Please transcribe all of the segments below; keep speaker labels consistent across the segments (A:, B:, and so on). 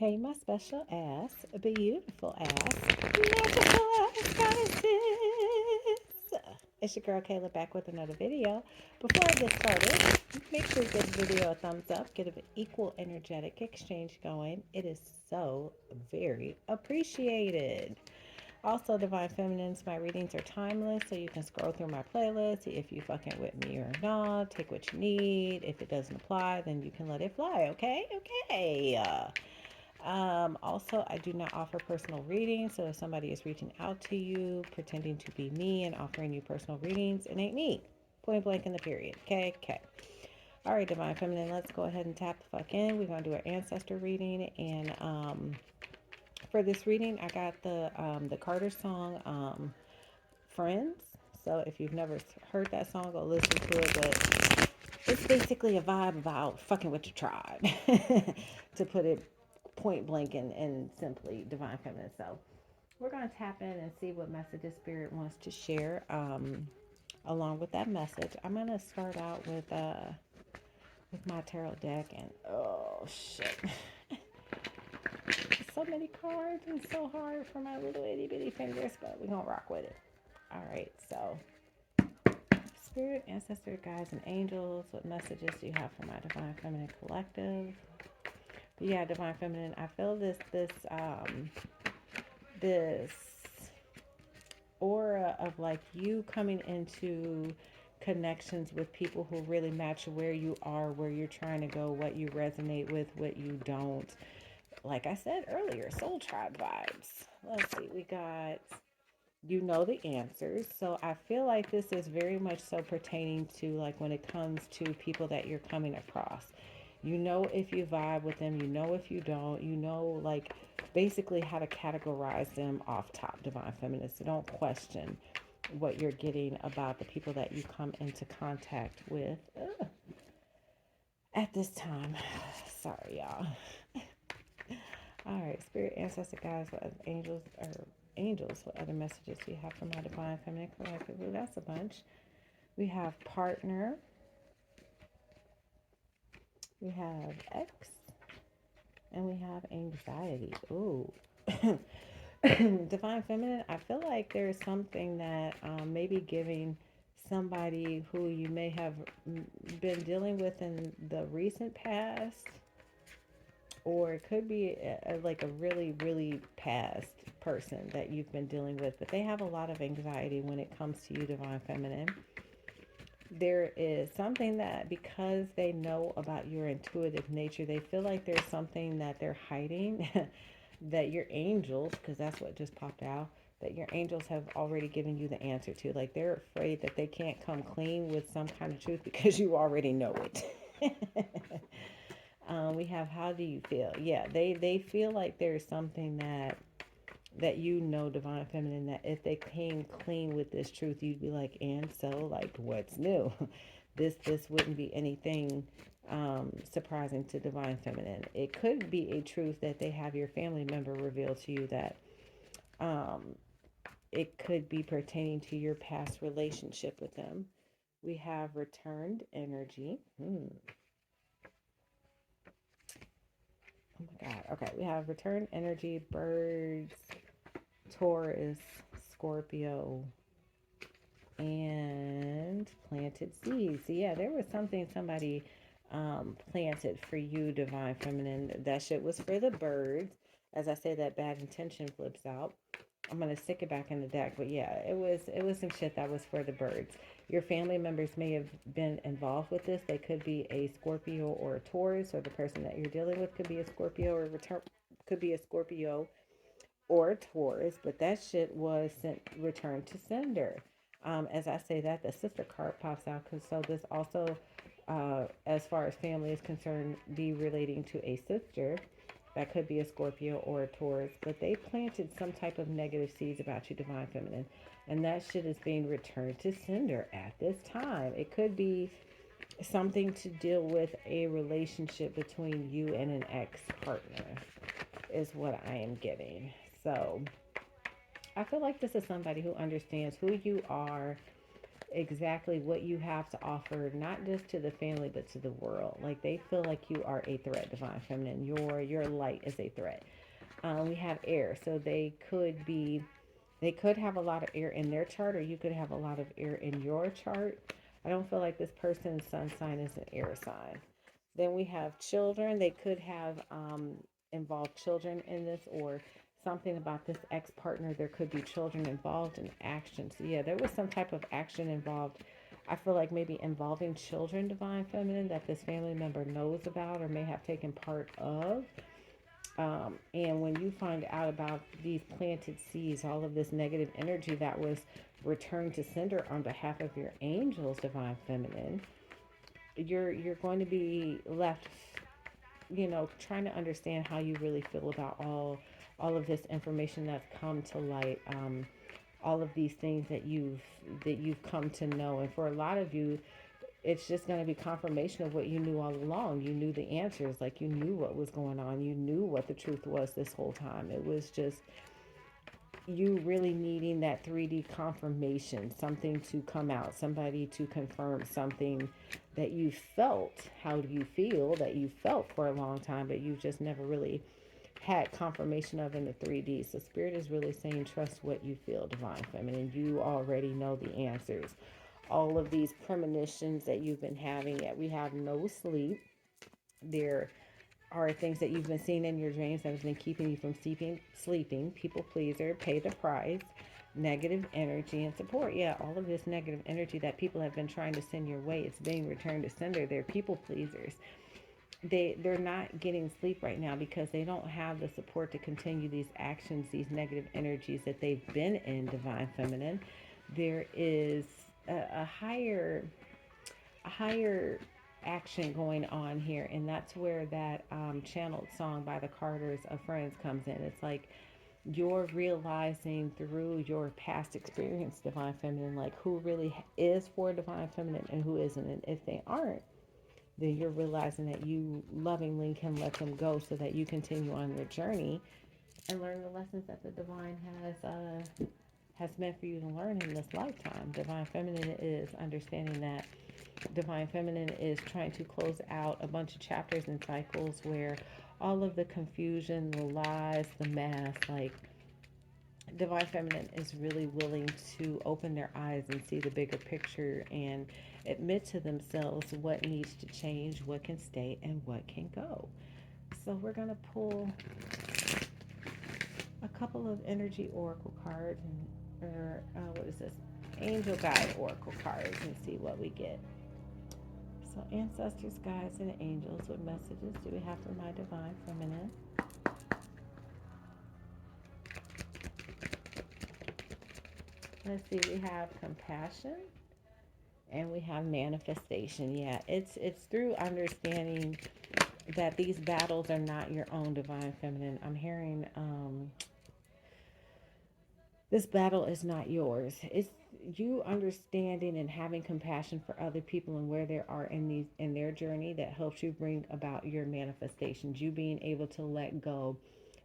A: Hey, my special ass, beautiful ass, magical ass goddesses. It's your girl Kayla back with another video. Before I get started, make sure you give the video a thumbs up, get an equal energetic exchange going. It is so very appreciated. Also, Divine Feminines, my readings are timeless, so you can scroll through my playlist, see if you fucking with me or not, take what you need. If it doesn't apply, then you can let it fly, okay? Okay. Also, I do not offer personal readings. So if somebody is reaching out to you, pretending to be me and offering you personal readings, it ain't me. Point blank in the period. Okay, okay. All right, Divine Feminine, let's go ahead and tap the fuck in. We're gonna do our ancestor reading, and for this reading, I got the Carter song, "Friends." So if you've never heard that song, go listen to it. But it's basically a vibe about fucking with your tribe, to put it point blank and simply, Divine Feminine. So we're going to tap in and see what messages Spirit wants to share along with that message. I'm going to start out with my tarot deck, and oh shit. So many cards and so hard for my little itty bitty fingers, but we're going to rock with it. All right, so Spirit, ancestor, guides, and angels, what messages do you have for my Divine Feminine collective? But yeah, Divine Feminine, I feel this aura of like you coming into connections with people who really match where you are, where you're trying to go, what you resonate with, what you don't. Like I said earlier, soul tribe vibes. Let's see, we got the answers. So I feel like this is very much so pertaining to like when it comes to people that you're coming across. You know if you vibe with them, you know if you don't, you know like basically how to categorize them off top, Divine Feminine. So don't question what you're getting about the people that you come into contact with at this time. Sorry, y'all. All right, Spirit, ancestor, guys, what other angels, what other messages do you have from my Divine Feminine collective? Ooh, that's a bunch. We have partner, we have X, and we have anxiety. Ooh. Divine Feminine, I feel like there's something that maybe giving somebody who you may have been dealing with in the recent past, or it could be like a really, really past person that you've been dealing with, but they have a lot of anxiety when it comes to you, Divine Feminine. There is something that because they know about your intuitive nature, they feel like there's something that they're hiding that your angels, because that's what just popped out, that your angels have already given you the answer to. Like they're afraid that they can't come clean with some kind of truth because you already know it. We have how do you feel? Yeah, they feel like there's something that Divine Feminine, that if they came clean with this truth, you'd be like, and so, like, what's new? This wouldn't be anything surprising to Divine Feminine. It could be a truth that they have your family member reveal to you, that um, it could be pertaining to your past relationship with them. We have returned energy. Oh my God. Okay, we have returned energy, birds, Taurus, Scorpio, and planted seeds. So yeah, there was something somebody planted for you, Divine Feminine. That shit was for the birds. As I say, that bad intention flips out. I'm gonna stick it back in the deck, but yeah, it was some shit that was for the birds. Your family members may have been involved with this. They could be a Scorpio or a Taurus, or the person that you're dealing with could be a Scorpio or could be a Scorpio or Taurus, but that shit was returned to sender. As I say that, the sister card pops out, because so this also, as far as family is concerned, be relating to a sister that could be a Scorpio or a Taurus, but they planted some type of negative seeds about you, Divine Feminine, and that shit is being returned to sender at this time. It could be something to deal with a relationship between you and an ex partner, is what I am getting. So I feel like this is somebody who understands who you are, exactly what you have to offer, not just to the family but to the world. Like they feel like you are a threat, divine feminine. Your light is a threat. We have air, so they could have a lot of air in their chart, or you could have a lot of air in your chart. I don't feel like this person's sun sign is an air sign. Then we have children. They could have involved children in this, or something about this ex partner. There could be children involved in action. So, yeah, there was some type of action involved. I feel like maybe involving children, divine feminine, that this family member knows about or may have taken part of. And when you find out about these planted seeds, all of this negative energy that was returned to sender on behalf of your angels, divine feminine, you're going to be left, trying to understand how you really feel about all of this information that's come to light. All of these things that you've come to know, and for a lot of you, it's just going to be confirmation of what you knew all along. You knew the answers, like you knew what was going on. You knew what the truth was this whole time. It was just you really needing that 3D confirmation, something to come out, somebody to confirm something that you felt. How do you feel that you felt for a long time, but you've just never really had confirmation of in the 3D. So spirit is really saying, trust what you feel, divine feminine. You already know the answers. All of these premonitions that you've been having, yet we have no sleep. There are things that you've been seeing in your dreams that has been keeping you from sleeping. People pleaser, pay the price, negative energy and support. Yeah, all of this negative energy that people have been trying to send your way, it's being returned to sender. They're people pleasers. They're not getting sleep right now because they don't have the support to continue these actions, these negative energies that they've been in, divine feminine. There is a higher action going on here, and that's where that channeled song by the Carters of Friends comes in. It's like you're realizing through your past experience, divine feminine, like who really is for divine feminine and who isn't. And if they aren't, then you're realizing that you lovingly can let them go so that you continue on your journey and learn the lessons that the divine has meant for you to learn in this lifetime. Divine feminine is understanding that divine feminine is trying to close out a bunch of chapters and cycles where all of the confusion, the lies, the mess, like divine feminine is really willing to open their eyes and see the bigger picture and admit to themselves what needs to change, what can stay, and what can go. So we're going to pull a couple of energy oracle cards, or what is this, angel guide oracle cards, and see what we get. So ancestors, guides, and angels, what messages do we have for my divine feminine? Let's see, we have compassion and we have manifestation. Yeah, it's through understanding that these battles are not your own, divine feminine. I'm hearing this battle is not yours. It's you understanding and having compassion for other people and where they are in their journey that helps you bring about your manifestations. You being able to let go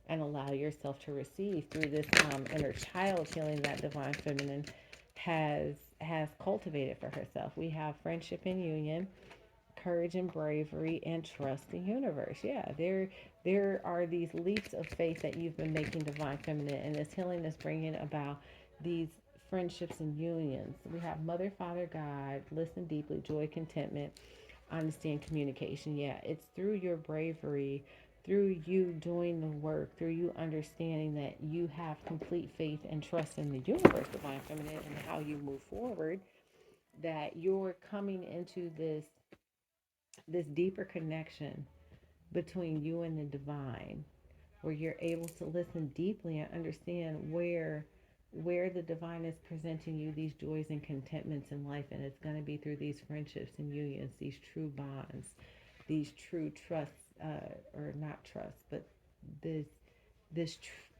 A: and allow yourself to receive through this inner child healing that divine feminine has cultivated for herself. We have friendship and union, courage and bravery, and trust the universe. Yeah, there are these leaps of faith that you've been making, divine feminine, and this healing is bringing about these friendships and unions. We have mother, father, God, listen deeply, joy, contentment, honesty, and communication. Yeah, it's through your bravery, through you doing the work, through you understanding that you have complete faith and trust in the universe, divine feminine, and how you move forward, that you're coming into this deeper connection between you and the divine, where you're able to listen deeply and understand where the divine is presenting you these joys and contentments in life. And it's going to be through these friendships and unions, these true bonds, these true trusts, or not trust, but this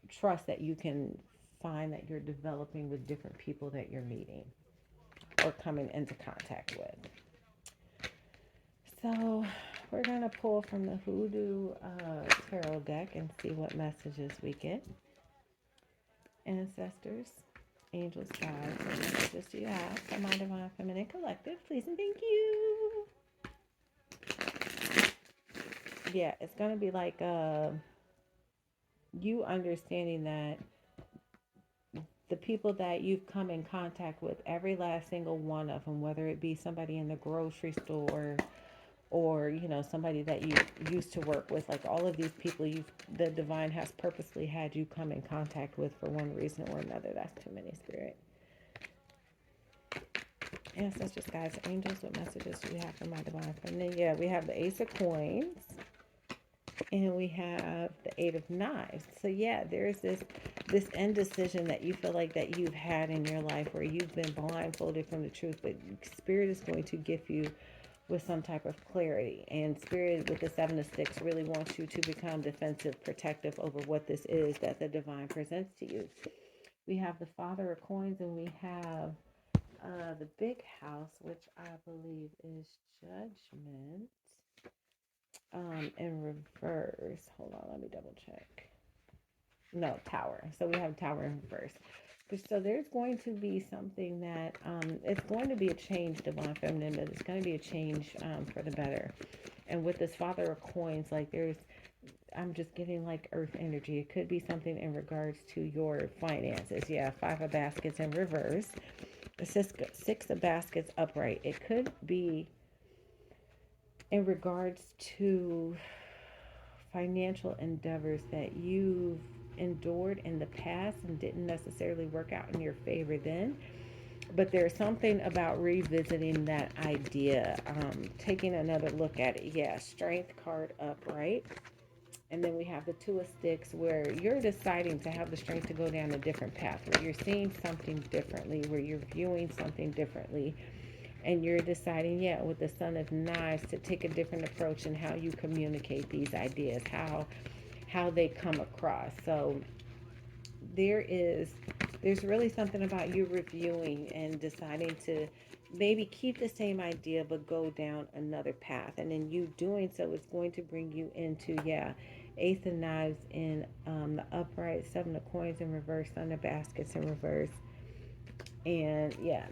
A: trust that you can find that you're developing with different people that you're meeting or coming into contact with. So we're going to pull from the Hoodoo Tarot deck and see what messages we get. Ancestors, Angels, guides, what messages do you have for my divine feminine collective? Please and thank you. Yeah, it's gonna be like you understanding that the people that you've come in contact with, every last single one of them, whether it be somebody in the grocery store or somebody that you used to work with, like all of these people, you the divine has purposely had you come in contact with for one reason or another. That's too many, spirit. Ancestors, guys, angels, what messages do we have for my divine feminine? Yeah, we have the Ace of Coins and we have the Eight of Knives. So yeah, there's this indecision that you feel like that you've had in your life where you've been blindfolded from the truth, but spirit is going to give you with some type of clarity. And spirit with the Seven of Sticks really wants you to become defensive, protective over what this is that the divine presents to you. We have the Father of Coins and we have the Big House, which I believe is Judgment, in reverse. Hold on, let me double check. No, Tower. So we have Tower in reverse. So there's going to be something that it's going to be a change, divine feminine, but it's going to be a change for the better. And with this Father of Coins, like I'm just getting like earth energy. It could be something in regards to your finances. Yeah, Five of Baskets in reverse. The six of Baskets upright. It could be in regards to financial endeavors that you've endured in the past and didn't necessarily work out in your favor then. But there's something about revisiting that idea, taking another look at it. Yeah, Strength card upright. And then we have the Two of Sticks where you're deciding to have the strength to go down a different path, where you're seeing something differently, where you're viewing something differently. And you're deciding, yeah, with the Son of Knives to take a different approach in how you communicate these ideas, how they come across. So there is there's really something about you reviewing and deciding to maybe keep the same idea but go down another path, and in you doing so it's going to bring you into, yeah, Ace of Knives in the upright, Seven of Coins in reverse, Son of Baskets in reverse, and yeah,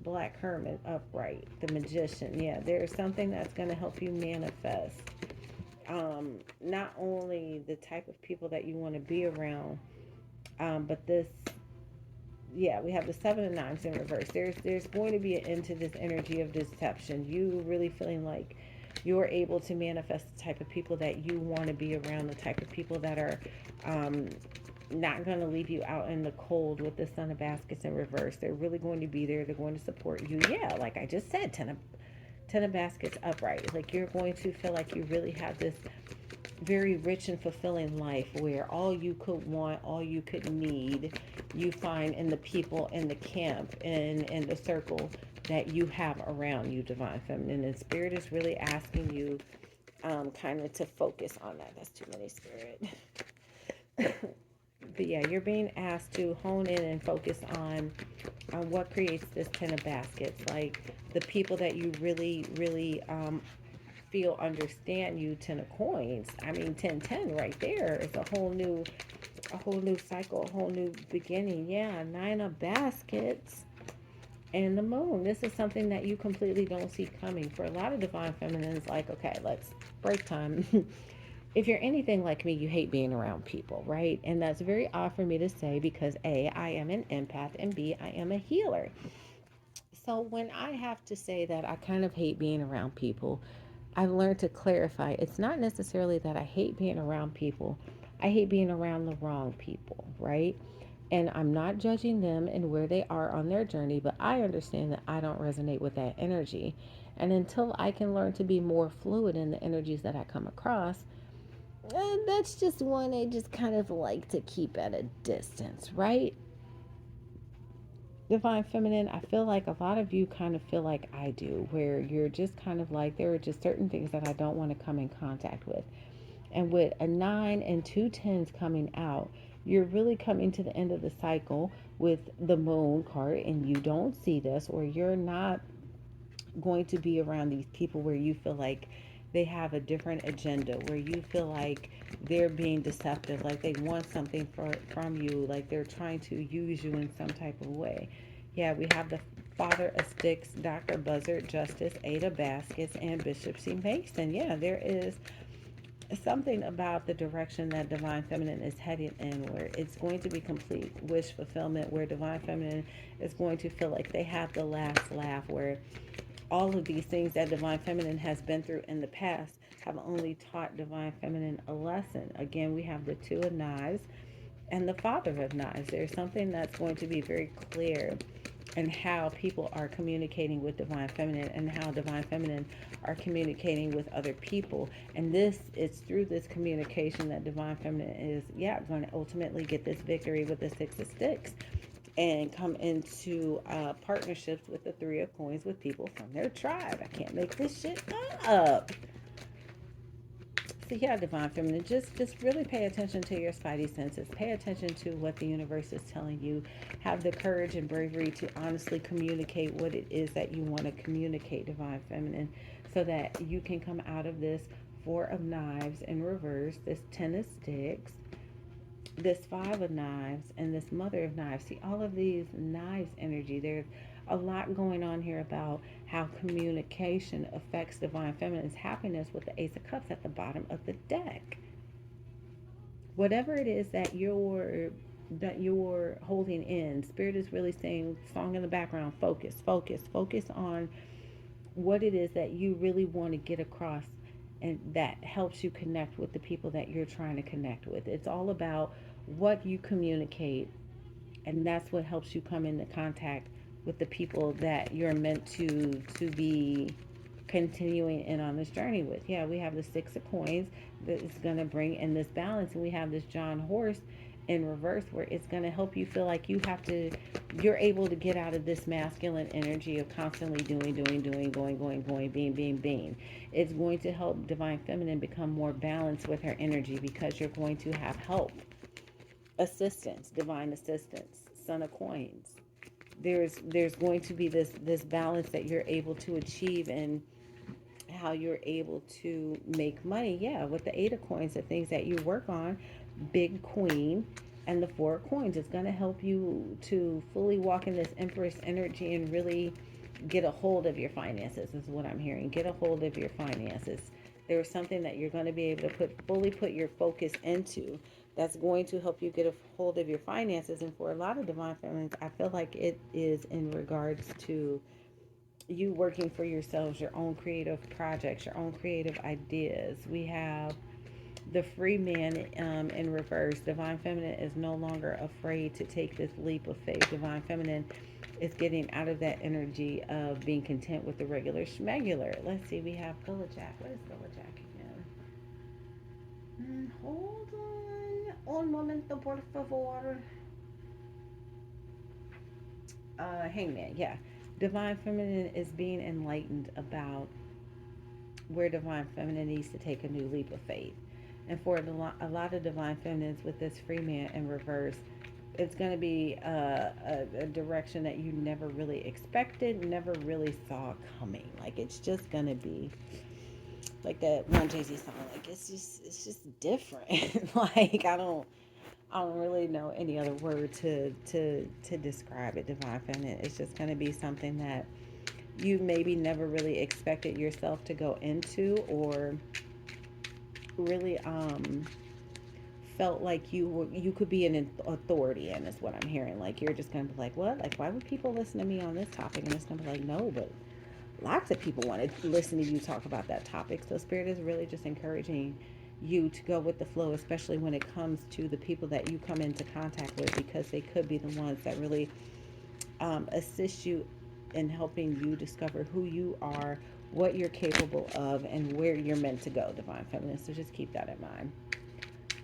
A: Black Hermit upright, the Magician. Yeah, there's something that's going to help you manifest not only the type of people that you want to be around, but this, yeah, we have the Seven of Nines in reverse. There's going to be an end to this energy of deception. You really feeling like you're able to manifest the type of people that you want to be around, the type of people that are um, not going to leave you out in the cold with the Son of Baskets in reverse. They're really going to be there. They're going to support you. Yeah, like I just said, ten of baskets upright. Like you're going to feel like you really have this very rich and fulfilling life where all you could want, all you could need, you find in the people in the camp and in the circle that you have around you, divine feminine. And spirit is really asking you kind of to focus on that. That's too many, spirit. But yeah, you're being asked to hone in and focus on what creates this ten of baskets, like the people that you really feel understand you. Ten of coins, I mean 10-10 right there is a whole new cycle, a whole new beginning. Yeah, Nine of Baskets and the Moon. This is something that you completely don't see coming. For a lot of divine feminines, like, okay, let's break time. If you're anything like me, you hate being around people, right? And that's very odd for me to say because A, I am an empath, and B, I am a healer. So when I have to say that I kind of hate being around people, I've learned to clarify it's not necessarily that I hate being around people. I hate being around the wrong people, right? And I'm not judging them and where they are on their journey, but I understand that I don't resonate with that energy. And until I can learn to be more fluid in the energies that I come across, that's just one I just kind of like to keep at a distance, right? Divine Feminine, I feel like a lot of you kind of feel like I do, where you're just kind of like, there are just certain things that I don't want to come in contact with. And with a nine and two tens coming out, you're really coming to the end of the cycle with the Moon card, and you don't see this, or you're not going to be around these people where you feel like they have a different agenda where you feel like they're being deceptive, like they want something from you, like they're trying to use you in some type of way. Yeah, we have the Father of Sticks, Dr. Buzzard, Justice, Ada Baskets, and Bishop C. Mason. Yeah, there is something about the direction that Divine Feminine is heading in where it's going to be complete wish fulfillment, where Divine Feminine is going to feel like they have the last laugh, where all of these things that Divine Feminine has been through in the past have only taught Divine Feminine a lesson. Again, we have the Two of Knives and the Father of Knives. There's something that's going to be very clear in how people are communicating with Divine Feminine and how Divine Feminine are communicating with other people. And this is through this communication that Divine Feminine is, yeah, going to ultimately get this victory with the Six of Sticks and come into partnerships with the Three of Coins with people from their tribe. I can't make this shit up. So yeah, Divine Feminine, just really pay attention to your spidey senses. Pay attention to what the universe is telling you. Have the courage and bravery to honestly communicate what it is that you want to communicate, Divine Feminine, so that you can come out of this Four of Knives in reverse, this Ten of Sticks, this Five of Knives, and this Mother of Knives. See, all of these knives energy, there's a lot going on here about how communication affects Divine Feminine's happiness with the Ace of Cups at the bottom of the deck. Whatever it is that you're holding in, Spirit is really saying, song in the background, focus, focus, focus on what it is that you really want to get across, and that helps you connect with the people that you're trying to connect with. It's all about what you communicate, and that's what helps you come into contact with the people that you're meant to be continuing in on this journey with. Yeah, we have the Six of Coins that is going to bring in this balance, and we have this John Horse in reverse where it's going to help you feel like you're able to get out of this masculine energy of constantly doing, going, being. It's going to help Divine Feminine become more balanced with her energy, because you're going to have help, assistance, divine assistance, Son of Coins. There's going to be this balance that you're able to achieve, and how you're able to make money. Yeah, with the Eight of Coins, the things that you work on, Big Queen, and the Four of Coins, it's going to help you to fully walk in this Empress energy and really get a hold of your finances, is what I'm hearing. Get a hold of your finances. There's something that you're going to be able to fully put your focus into, that's going to help you get a hold of your finances. And for a lot of Divine Feminines, I feel like it is in regards to you working for yourselves, your own creative projects, your own creative ideas. We have the Free Man in reverse. Divine Feminine is no longer afraid to take this leap of faith. Divine Feminine is getting out of that energy of being content with the regular schmegular. Let's see, we have Villa Jack. What is Villa Jack again? Hold on. Un momento, por favor. Hangman, yeah. Divine Feminine is being enlightened about where Divine Feminine needs to take a new leap of faith. And for a lot of Divine Feminines with this Free Man in reverse, it's going to be a direction that you never really expected, never really saw coming. Like, it's just going to be like that one Jay-Z song. Like, it's just different. Like, I don't really know any other word to describe it. Divine Feminine. It's just going to be something that you maybe never really expected yourself to go into, or really felt like you could be an authority in, is what I'm hearing. Like, you're just gonna be like, what? Like, why would people listen to me on this topic? And it's gonna be like, no, but lots of people want to listen to you talk about that topic. So Spirit is really just encouraging you to go with the flow, especially when it comes to the people that you come into contact with, because they could be the ones that really assist you in helping you discover who you are, what you're capable of, and where you're meant to go, Divine Feminine. So just keep that in mind.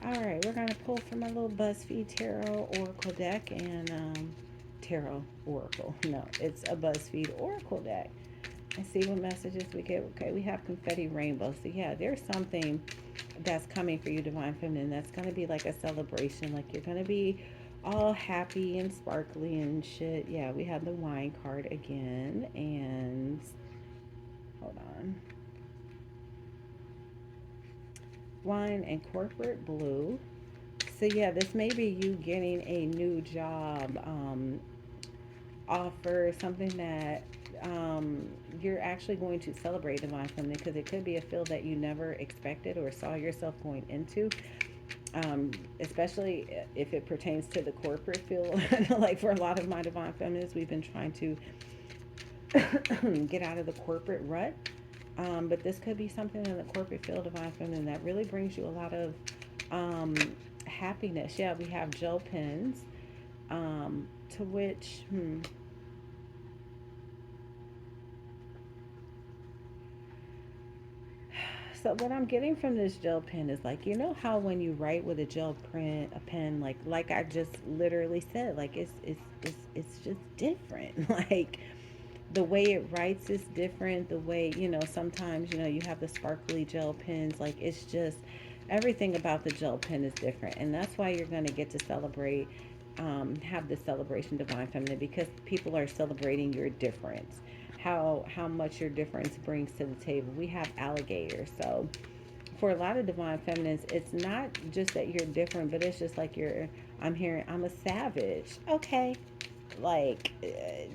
A: All right, we're going to pull from my little BuzzFeed Tarot Oracle deck, and Tarot Oracle. No, it's a BuzzFeed Oracle deck. And see what messages we get. Okay, we have confetti rainbow. So yeah, there's something that's coming for you, Divine Feminine. That's going to be like a celebration. Like, you're going to be all happy and sparkly and shit. Yeah, we have the wine card again. And hold on. wine and corporate blue. So yeah, this may be you getting a new job, offer, something that you're actually going to celebrate divine feminine, because it could be a field that you never expected or saw yourself going into, especially if it pertains to the corporate field. Like for a lot of my divine feminists, we've been trying to get out of the corporate rut. But this could be something in the corporate field, divine feminine, that really brings you a lot of um, happiness. Yeah, we have gel pens, to which, so what I'm getting from this gel pen is, like, you know how when you write with a gel print a pen, like I just literally said, like it's just different. Like the way it writes is different. The way, sometimes, you have the sparkly gel pens. Like it's just everything about the gel pen is different, and that's why you're going to get to celebrate, have the celebration divine feminine, because people are celebrating your difference, how much your difference brings to the table. We have alligators, so for a lot of divine feminines, it's not just that you're different, but it's just like I'm hearing, I'm a savage. Okay, like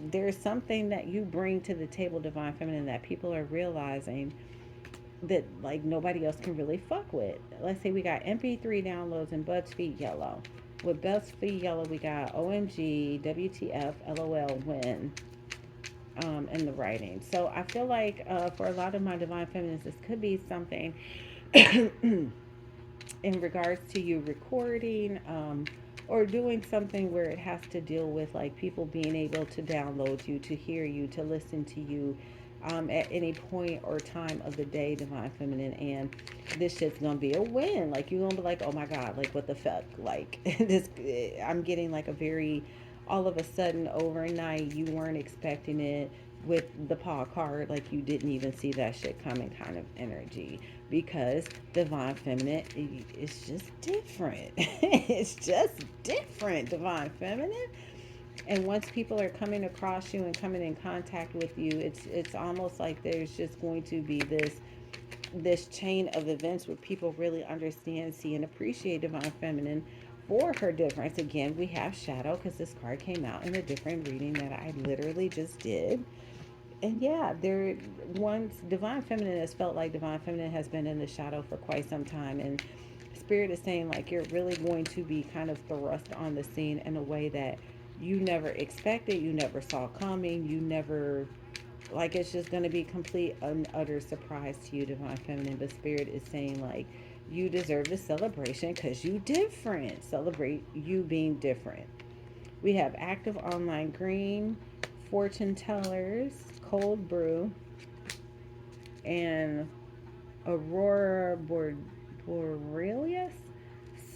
A: there's something that you bring to the table, divine feminine, that people are realizing that like nobody else can really fuck with. Let's say we got MP3 downloads and BuzzFeed Yellow. With BuzzFeed Yellow, we got OMG, WTF, LOL, when, in the writing. So I feel like, for a lot of my divine feminists, this could be something in regards to you recording, or doing something where it has to deal with like people being able to download you, to hear you, to listen to you, at any point or time of the day, divine feminine. And this shit's gonna be a win. Like you're gonna be like, oh my god, like what the fuck, like this. I'm getting like a very, all of a sudden overnight, you weren't expecting it, with the paw card, like you didn't even see that shit coming kind of energy, because divine feminine is just different. It's just different, divine feminine. And once people are coming across you and coming in contact with you, it's almost like there's just going to be this chain of events where people really understand, see, and appreciate divine feminine for her difference. Again, we have shadow, because this card came out in a different reading that I literally just did. And yeah, there, once divine feminine has felt like divine feminine has been in the shadow for quite some time, and spirit is saying like you're really going to be kind of thrust on the scene in a way that you never expected, you never saw coming, you never, like it's just going to be complete and utter surprise to you, divine feminine. But spirit is saying like you deserve the celebration because you different. Celebrate you being different. We have active online green, fortune tellers, cold brew, and aurora borealis.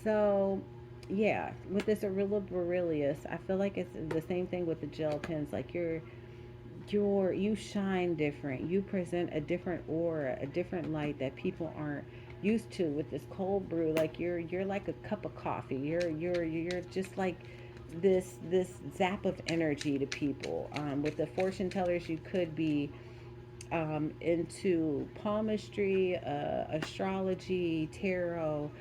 A: So yeah, with this aurora borealis, I feel like it's the same thing with the gel pens. Like you shine different. You present a different aura, a different light that people aren't used to. With this cold brew, like you're like a cup of coffee. You're just like this zap of energy to people. With the fortune tellers, you could be, into palmistry, astrology, tarot,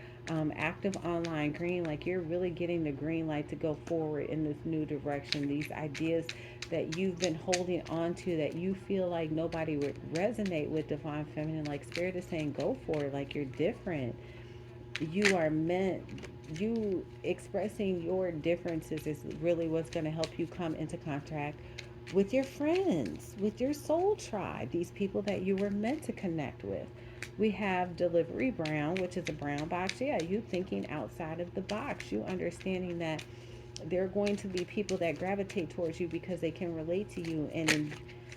A: active online green. Like you're really getting the green light to go forward in this new direction. These ideas that you've been holding on to, that you feel like nobody would resonate with, divine feminine. Like spirit is saying, go for it. Like you're different. You are meant. You expressing your differences is really what's going to help you come into contact with your friends, with your soul tribe, these people that you were meant to connect with. We have delivery brown, which is a brown box. Yeah, you thinking outside of the box. You understanding that there are going to be people that gravitate towards you because they can relate to you. And in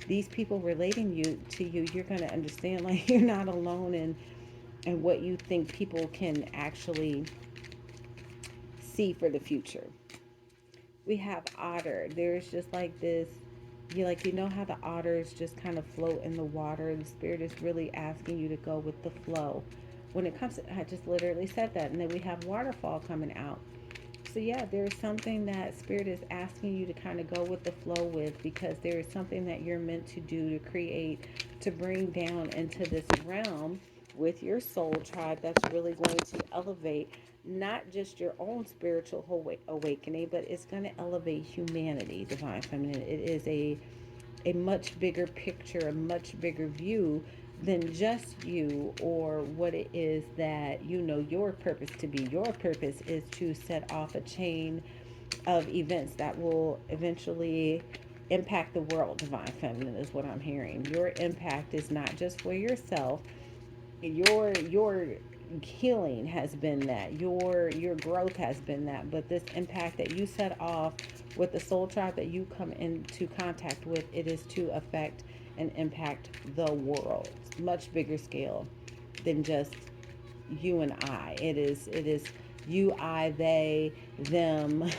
A: these people relating you to you, you're going to understand like you're not alone in what you think people can actually see for the future. We have otter. There's just like this, you know how the otters just kind of float in the water. The spirit is really asking you to go with the flow. When it comes to, I just literally said that. And then we have waterfall coming out. So yeah, there's something that spirit is asking you to kind of go with the flow with, because there is something that you're meant to do, to create, to bring down into this realm with your soul tribe that's really going to elevate not just your own spiritual awakening, but it's going to elevate humanity, divine feminine. It is a much bigger picture, a much bigger view than just you or what it is that you know your purpose to be. Your purpose is to set off a chain of events that will eventually impact the world. Divine feminine is what I'm hearing. Your impact is not just for yourself. Your healing has been that. Your growth has been that. But this impact that you set off with the soul tribe that you come into contact with, it is to affect and impact the world. Much bigger scale than just you and I. It is you, I, they, them,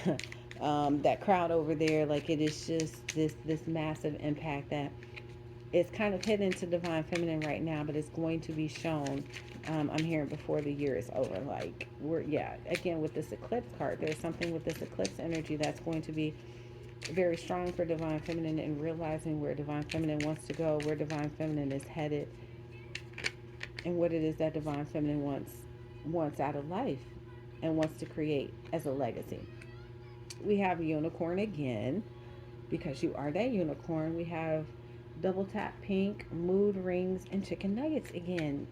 A: that crowd over there. Like it is just this massive impact that it's kind of hidden to divine feminine right now, but it's going to be shown. I'm hearing before the year is over. Like we're again with this eclipse card, there's something with this eclipse energy that's going to be very strong for divine feminine and realizing where divine feminine wants to go, where divine feminine is headed, and what it is that divine feminine wants out of life and wants to create as a legacy. We have unicorn again because you are that unicorn. We have double tap pink, mood rings, and chicken nuggets again.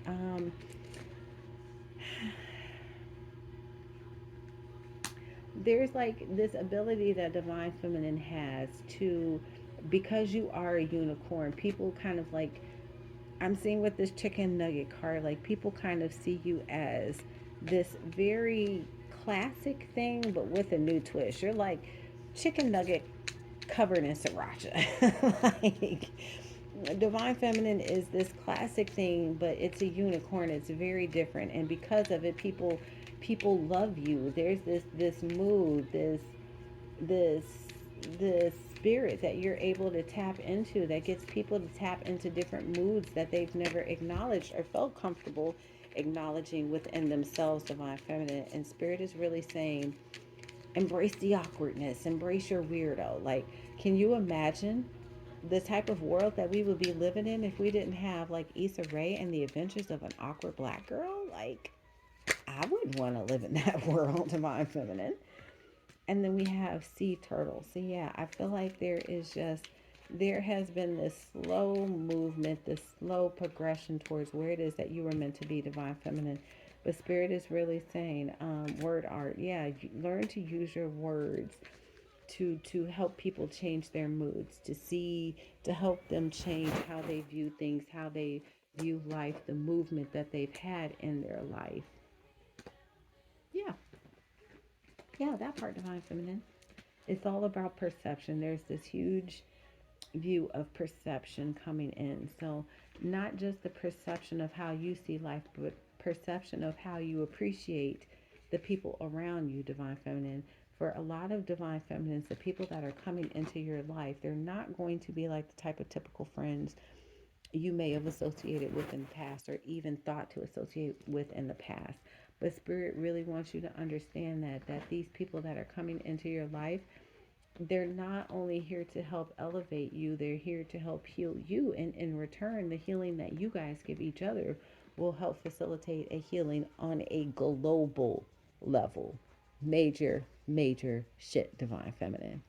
A: There's like this ability that divine feminine has to, because you are a unicorn, people kind of like, I'm seeing with this chicken nugget card, like people kind of see you as this very classic thing, but with a new twist. You're like chicken nugget covered in sriracha. Like divine feminine is this classic thing, but it's a unicorn. It's very different, and because of it, people love you. There's this mood, this this spirit that you're able to tap into that gets people to tap into different moods that they've never acknowledged or felt comfortable acknowledging within themselves, divine feminine. And spirit is really saying, embrace the awkwardness, embrace your weirdo. Like, can you imagine the type of world that we would be living in if we didn't have like Issa Rae and the adventures of an awkward black girl? Like, I wouldn't want to live in that world, divine feminine. And then we have sea turtles. So yeah, I feel like there has been this slow movement, this slow progression towards where it is that you were meant to be, divine feminine. But spirit is really saying, word art. Yeah, learn to use your words to help people change their moods, to help them change how they view things, how they view life, the movement that they've had in their life. Yeah, yeah, that part, divine feminine. It's all about perception. There's this huge view of perception coming in. So, not just the perception of how you see life, but perception of how you appreciate the people around you, divine feminine. For a lot of divine feminines, the people that are coming into your life, they're not going to be like the type of typical friends you may have associated with in the past or even thought to associate with in the past. But spirit really wants you to understand that these people that are coming into your life, they're not only here to help elevate you, they're here to help heal you. And in return, the healing that you guys give each other will help facilitate a healing on a global level. Major, major shit, divine feminine.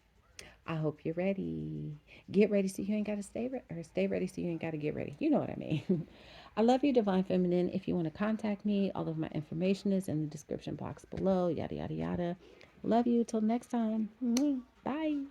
A: I hope you're ready. Get ready so you ain't got to or stay ready so you ain't got to get ready. You know what I mean. I love you, divine feminine. If you want to contact me, all of my information is in the description box below. Yada, yada, yada. Love you. Till next time. Bye.